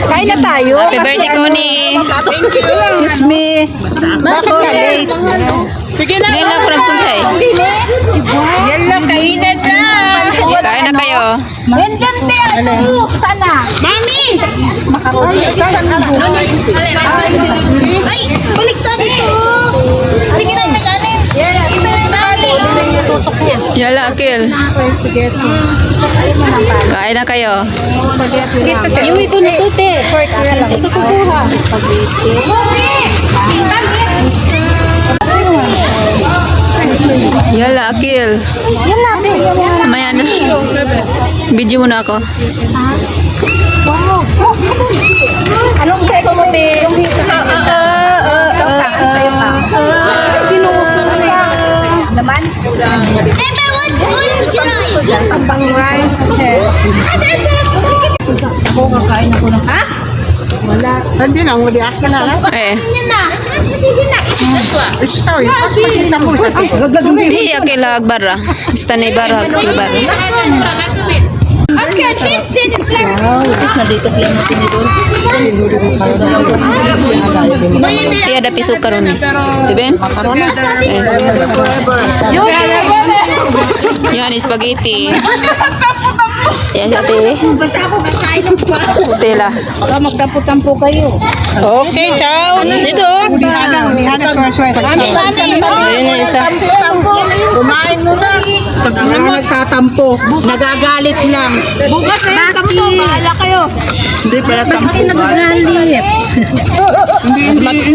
Kain na tayo. Happy birthday, Connie. Excuse me. Bakit ka late? Sige na. Ngayon lang ko nagpunta eh. Yan lang, kainan na. Kain na kayo. Bendente ako. Sana. Mami! Ay, balik tayo dito. Sige na, nag-anin. Ito yung nag-anin. Yala, Akil. Kain na kayo. Yung ito na tute. Ito kukuha. Yala, Akil. Maya na. Video mo na ako. Wow. Anong seko mo, te? Naman? Ako kakain ako ng... Ha? Wala. Hindi lang, madiak ka na. Eh. Sorry, pasisa mo sa Di, Akil, hagbara. Basta na ibara, hagbara. Na dito lang natin ito. Iya, ada piso karon eh. Di Ben? Eh. Yan, spaghetti. Yan, ate. Stella. Magtampo-tampo kayo. Okay, ciao. Dito. Umihada, swerte. Ayun na isa. Kumain mo na. Pag nagtatampo, nagagalit lang. Bukas eh, tampo. Bahala kayo. Hindi pala tampo. Bakit nagagalit? Hindi.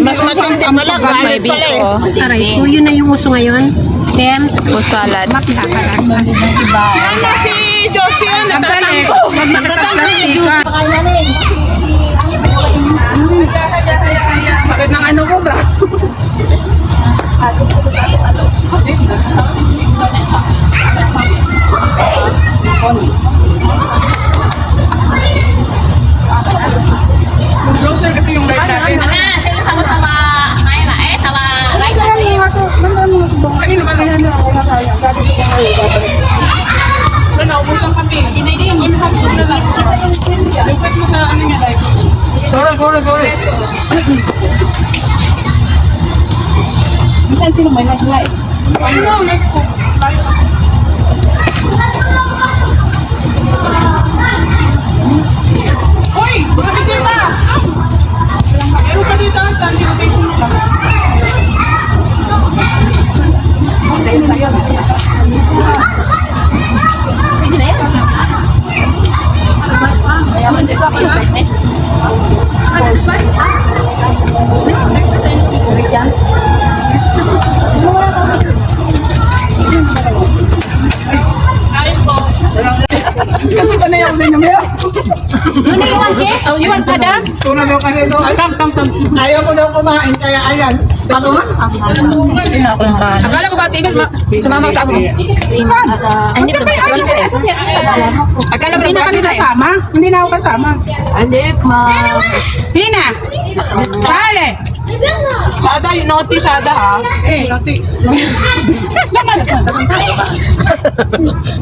Mas matindi pala. May Galit pala eh. biko. Aray ko, yun na yung uso ngayon. Tems. O salad. Ano si Josie yun? Nagtatampo. Nagtatampo si Juice. Sakit ng ano ko ba? Closer kasi yung light natin. Kanino ba lang? Naubusan kami. Hapon na lang. Lupit mo sa ano niya light. Sorry. Saan sino may nag-live? Ayun, next po. Hoy! Bakit din ba? Meron pa dito ang standing ovation mo lang. Ayun po. Kasi ka na yung ulit niya. Ano yung one, Che? You want kada? Tuna daw kasi ito. Come. Ayaw mo daw kumain, kaya ayan. Bago nga. Akala ko ba tingin sumama ka ako. Hindi pa Akala mo na kami kasama? Hindi na ako kasama. Alip, ma. Hina! Sale! Sada, yung naughty sada ha? Eh, naughty. Laman na sada.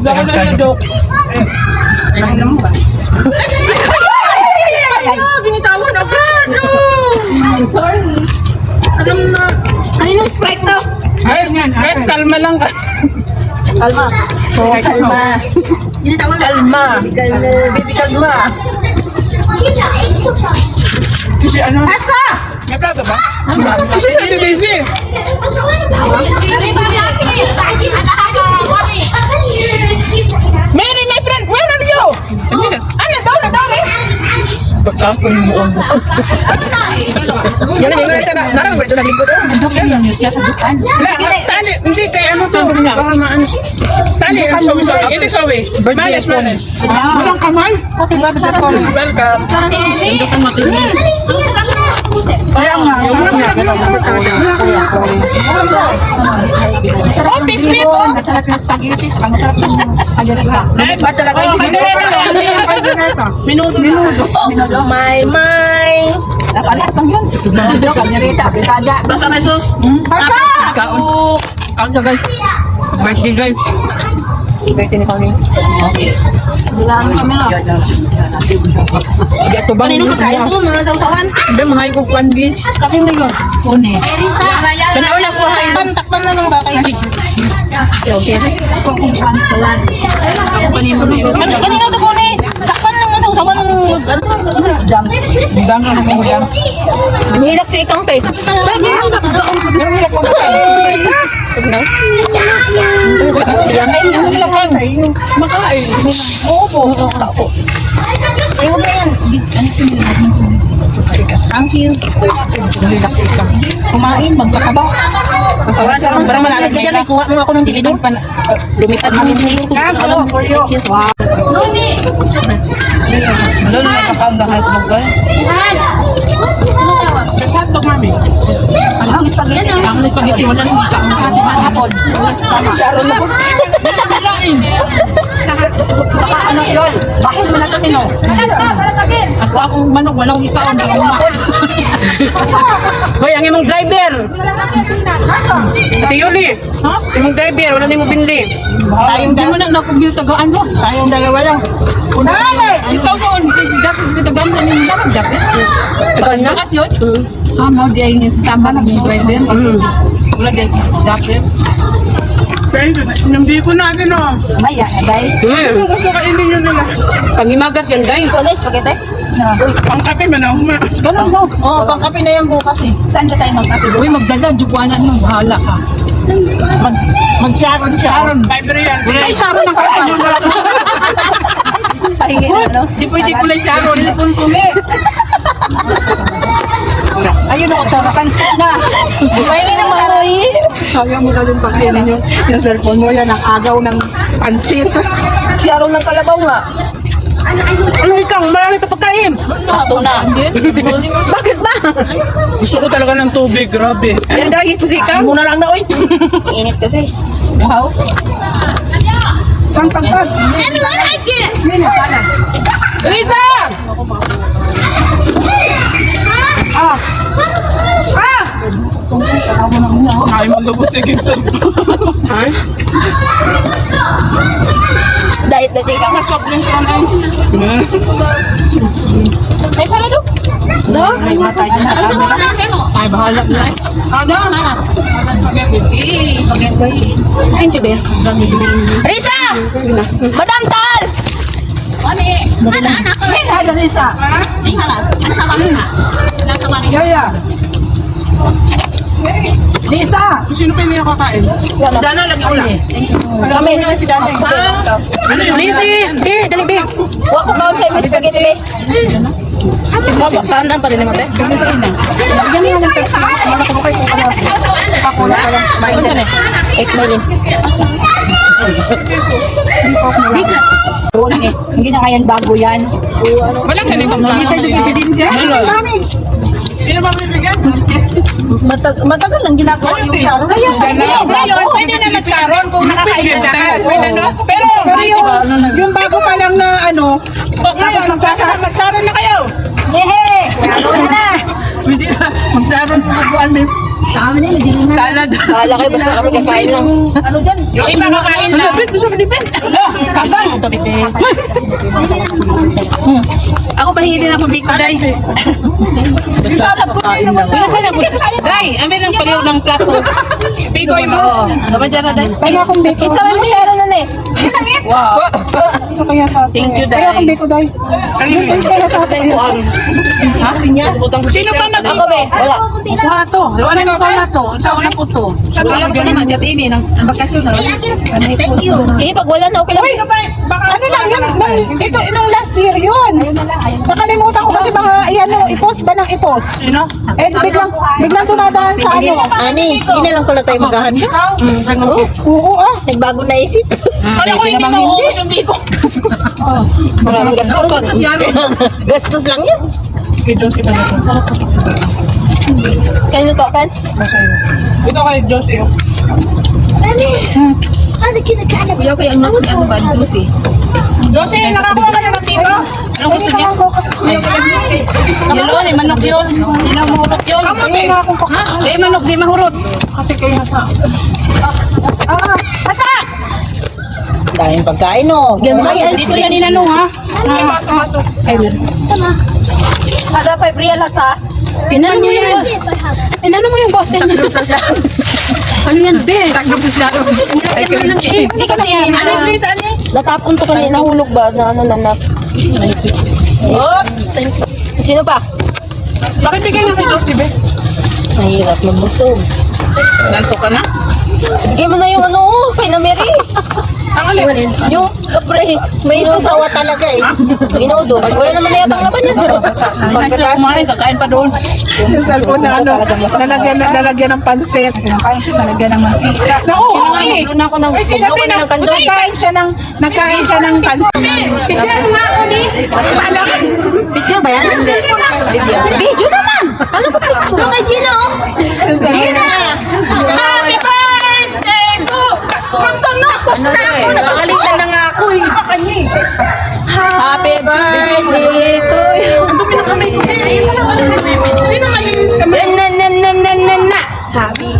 Laman na yung joke. Ay, alam mo ba? Binitawan agad! Sorry. Alam na. Kaninong Sprite to? Res, kalma lang ka. Kalma. Oh, kalma. Kalma. Baby kalma. Kasi ano? Asa! May plato ba? Kasi sa Daisy. Mary, my friend, where are you? Ano, daw eh. Pagkakon mo ang buka. Yan ang mga na narang ba ito naglingkod? Tali, hindi kaya ano to? Tali, sorry. It is away. Malas. Walang kamay? Welcome. Kaya nga. Oh, biscuit oh! Ay, ba talaga? Minuto. May. Dapat lang yun. Kanyarita, aplikada. Basta may sus. Basta! Kaon sa guys. Birthday guys. Birthday ni Connie. Bilangan kami lang. Tubang Kanino pagkain to, mga sausawan? Hindi, mga ikog pandi. Kami na yun. Kune. Tanaw na po kayo. Takpan na lang ba kayo? Okay. Kanina to kune. Takpan lang mga sausawan. Jam. Hudang ka na kung hudang. Hilak si ikang tayo. Makain. Oo po. Ayaw mo yan. Thank you. Kumain, magpakaba. Parang malalag Kaya dyan, kuha mo ako ng tilidor. Lumipad mo yung Hello for you. Wow. Hello, nakakaam na kahit mag-gay. Kasi hotdog, mami. Ang spaghetti. Ang spaghetti, wala nang hika. Hapon. Sharon na po. Saka ano yun? Bakit mo na ito tino? As akong manok, walang hika. Hoy, ang imong driver. Ate Yuli. Imong driver, wala nang mo binli. Tayong Hindi mo na nakubil tagaan mo. Tayong dalawa lang. Ikaw noon, dapat tagaan na nimo dapat dapat. Tagaan na kasi yun. Mo di ay sasama na yung driver. Wala di dapat. Hindi ko natin o. Maya, abay. Kung kainin nyo nila. Pangimagas yan, guys. Ano, spaghetti? Pangkape man ako. Ganun mo. Oo, pangkape na yan bukas eh. Saan ka tayo magkape? Uy, magdala, jubuanan mo, bahala ka. Mag-sharon siya. Sharon. Fiber yan. Ay, Sharon ang kapal. Pahingi na, no? Di pwede kulay Sharon. Ayun ako, pansit na. Pwede na maroy. Kaya mo ka din pakinin yung cellphone mo. Yan ang agaw ng pansit. Sharon ng kalabaw nga. Ano ikaw? Marami pa pagkain. Ito na. Bakit ba? Gusto ko talaga ng tubig. Grabe. Yan dahil po si ikaw. Muna lang na, oy. Init kasi. Wow. Pangtagpas. Lisa! Ay, magabot si Gibson. Ha? Diet na tika. Ay, sana to? Do? May matay na camera. Ay, bahala na. Ano? Thank you, be. Risa! Madam Tal! Ano, Lisa? Yaya. Lisa! Sino pa hindi nakakain? Dana, lagi ko lang. Kami. Si Dana. Lizzie! Be, dali, be. Huwag ko kaon sa spaghetti, be. Tandaan pa din naman, te. Lagyan nga ng Pepsi. Mana ko kayo kung ano. Kakula ka lang. Saan eh? 8 million. Hindi na kayan bago yan. Wala ka nito. Mami. Sino ba bibigyan? Matagal lang ginagawa yung Sharon. Ngayon, pwede na nag-Sharon kung nakakain ka. Pero yung bago pa lang na ano, ngayon, mag-Sharon na kayo. Yehe! Sharon na! Magsaron po buwan, be. Sa amin eh, nagdilingan. Salad. Bahala kayo, basta kami kakain lang. Ano dyan? Yung iba kakain lang. Kagal. Ako pahingi din ako biko, day. Wala sana po. Day, amin lang paliw ng plato. Bikoy mo. Dapat dyan na, day. Kaya akong biko. Sa amin mo Sharon na eh. Wow. Ito kaya sa atin. Thank you, Kaya akong day. biko, day. Ito kaya sa atin. Ha? Sino pa nag- Ako be, wala. Kuha to. Ano nga kuha to? Sa una po to. Sa alam ko naman, dyan ini, ng bakasyon na. Thank you. Sige, pag wala na, okay lang. Uy, ano lang yan? Ito, inong last year yun. Nakalimutan ko kasi mga, ano, i-post ba ng i-post? Sino? Eh, biglang tumadahan sa ano. Ani, hindi na lang pala tayo maghahanda. Oo, ah. Nagbago na isip. Kaya ko hindi hindi. Yung biko. Maraming gastos. Sa Sharon. Gastos lang yun. Kay Josie pa na to. Kaya to, Ken? Ito kay Josie. Kuya ko yung nuts ni ano ba, ni Juicy. Josie, nakakuha ka naman dito. Anong gusto niya? Yun o, ni manok yun. Hindi na mahurot yun. Hindi na akong kakain. Di manok, di mahurot. Kasi kaya sa... Daming pagkain, oh. Dito yan ni Nanong, ha? Masok. Ay, meron. Ada 5 real ha. Inano mo yung Inano mo yung bote? Ano yan, be? Hindi kasi yan. Natapon to kanina, nahulog ba? Na ano na. Oops! Sino pa? Bakit bigay ng kay Josie, be? Mahirap magbusog. Nanto ka na? Bigay mo na yung ano, kay na Mary. Ang alin? Yung, kapre, may inusawa talaga eh. Inudo. Wala naman na yatang laban yan. Pagkatapos kumain, kakain pa doon. Yung cellphone na ano, nalagyan ng pansit. Kain siya, nalagyan ng mantika. Oo, eh. Doon ako ng Sabi na, nagkain siya ng pansit. Picture mo ako ni. Picture ba yan? Hindi. Video. Video naman! Ano ba picture? Kay Gina, oh. Gina! Happy birthday to! Punta na! Tapos na ako! Napagalitan na nga ako eh. Iba kanya eh. Happy birthday to you. Ang dumi ng kamay ko. Sino malinis kamay? Na. Happy.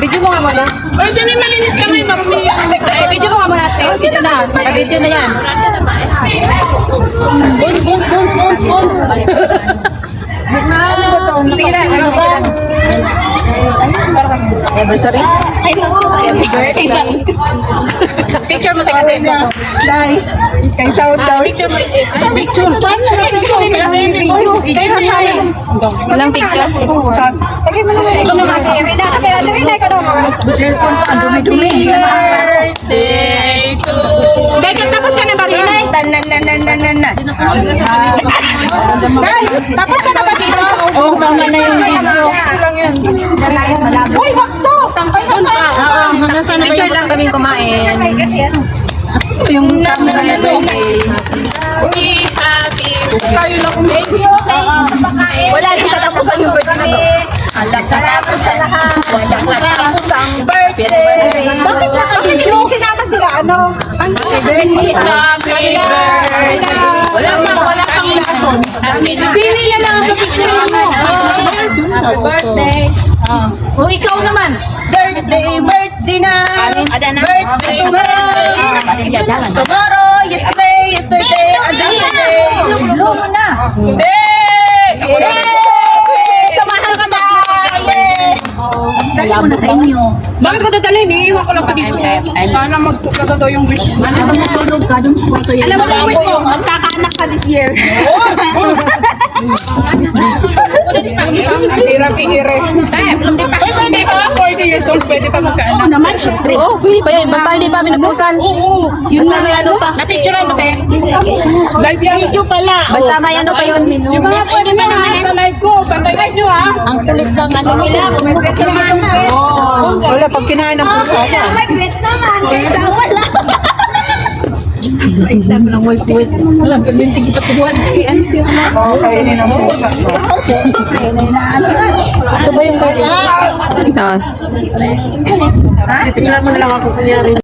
Video mo nga muna. Ay, sino yung malinis kamay? Marumi yan. Video mo nga muna. Video na. Video na yan. Bones. Ano ba ito? Sige na. Ano ba? Anniversary? Happy birthday. Picture mo tayo kasi. Dai. Kay South daw. Picture mo. Picture. Paano na picture? Kayo masaya. Walang picture. Lagay mo na lang. Ikaw naman. Rina, ikaw naman. Dumi-dumi. Dai, tapos ka na ba rin? Dai, tapos ka na ba dito? Oo, tama na yung video. Uy, wag to! Tangkay na sa... Nasaan na ba yung gusto kaming kumain? Yung camera na birthday. Tayo na kumain. Wala rin tatapusan yung birthday. Walang tatapusan. Walang tatapusan birthday. Bakit naka-video? Sinama sila, ano? Happy birthday. Wala pang lason. Sini na lang ang picture mo. Happy birthday. O ikaw naman. Birthday na. Ada na. Birthday tomorrow. Yesterday, yesterday. Blow mo na. Samahan ka na. Dali mo na sa inyo. Bakit ka dadalhin? Iiwan ko lang pa dito. Sana magkakatato yung wish. Ano ba matulog ka dun sa kwarto yan? Alam mo lang wish mo, magkakaanak ka this year. Hirap-hire. Pwede pa, 40 years old, pwede pa magkaanak. Oo naman, syempre. Oo, pwede pa yan. Basta hindi pa kami nabusan. Yun na may ano pa. Na-picture mo, te. Live yan. Video pala. Basta may ano pa yun. Yung mga pwede pa naman sa live ko. Bantayan nyo, ha? Ang kulit ng ano nila. Wala, pag kinain ng pusa yan. May bet naman. Kaya wala. Wala, perminti kita tubuhan. Oo, kainin ng pusa. Ito ba yung kaya? Picture mo na lang ako kunyari.